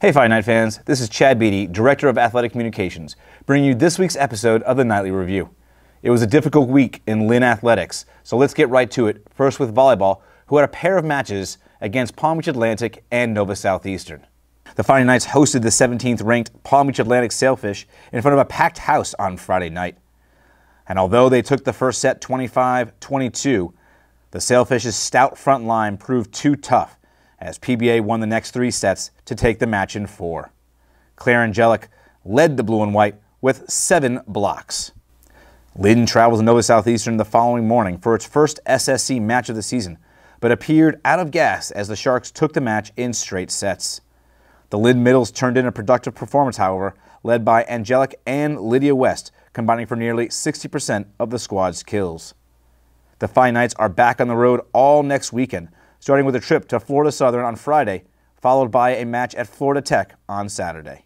Hey Fighting Night fans, this is Chad Beattie, Director of Athletic Communications, bringing you this week's episode of the Nightly Review. It was a difficult week in Lynn Athletics, so let's get right to it, first with volleyball, who had a pair of matches against Palm Beach Atlantic and Nova Southeastern. The Fighting Knights hosted the 17th ranked Palm Beach Atlantic Sailfish in front of a packed house on Friday night. And although they took the first set 25-22, the Sailfish's stout front line proved too tough, as PBA won the next 3 sets to take the match in 4. Claire Angelic led the blue and white with 7 blocks. Lynn traveled to Nova Southeastern the following morning for its first SSC match of the season, but appeared out of gas as the Sharks took the match in straight sets. The Lynn Middles turned in a productive performance, however, led by Angelic and Lydia West, combining for nearly 60% of the squad's kills. The Fighting Knights are back on the road all next weekend, starting with a trip to Florida Southern on Friday, followed by a match at Florida Tech on Saturday.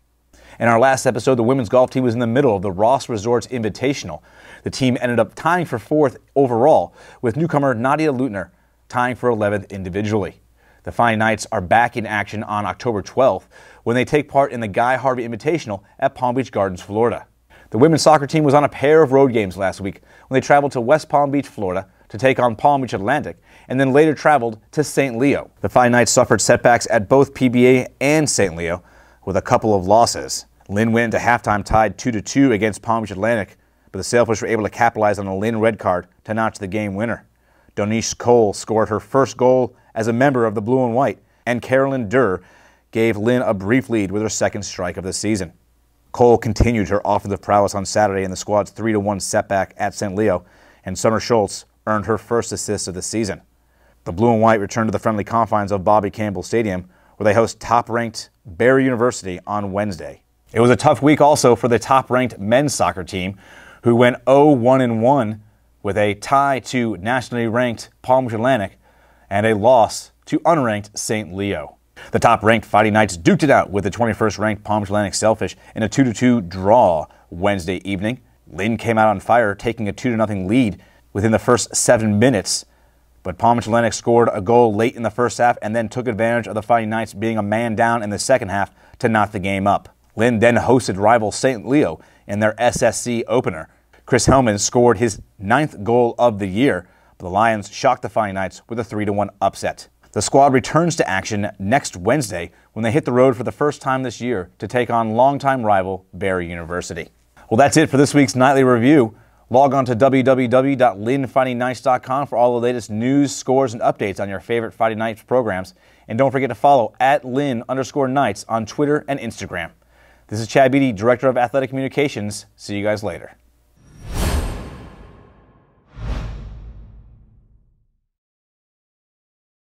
In our last episode, the women's golf team was in the middle of the Ross Resorts Invitational. The team ended up tying for 4th overall, with newcomer Nadia Lutner tying for 11th individually. The Fighting Knights are back in action on October 12th when they take part in the Guy Harvey Invitational at Palm Beach Gardens, Florida. The women's soccer team was on a pair of road games last week when they traveled to West Palm Beach, Florida, to take on Palm Beach Atlantic, and then later traveled to St. Leo. The Fighting Knights suffered setbacks at both PBA and St. Leo, with a couple of losses. Lynn went into halftime tied 2-2 against Palm Beach Atlantic, but the Sailfish were able to capitalize on a Lynn red card to notch the game winner. Donice Cole scored her first goal as a member of the Blue and White, and Carolyn Durr gave Lynn a brief lead with her second strike of the season. Cole continued her offensive prowess on Saturday in the squad's 3-1 setback at St. Leo, and Summer Schultz earned her first assist of the season. The Blue and White returned to the friendly confines of Bobby Campbell Stadium, where they host top-ranked Barry University on Wednesday. It was a tough week also for the top-ranked men's soccer team, who went 0-1-1 with a tie to nationally ranked Palm Beach Atlantic and a loss to unranked St. Leo. The top-ranked Fighting Knights duked it out with the 21st-ranked Palm Beach Atlantic Sailfish in a 2-2 draw Wednesday evening. Lynn came out on fire, taking a 2-0 lead within the first 7 minutes, but Palm Beach Atlantic scored a goal late in the first half and then took advantage of the Fighting Knights being a man down in the second half to knot the game up. Lynn then hosted rival St. Leo in their SSC opener. Chris Hellman scored his 9th goal of the year, but the Lions shocked the Fighting Knights with a 3-1 upset. The squad returns to action next Wednesday when they hit the road for the first time this year to take on longtime rival Barry University. Well, that's it for this week's Nightly Review. Log on to www.lynnfightingknights.com for all the latest news, scores, and updates on your favorite Fighting Knights programs. And don't forget to follow @Lynn_Knights on Twitter and Instagram. This is Chad Beattie, Director of Athletic Communications. See you guys later.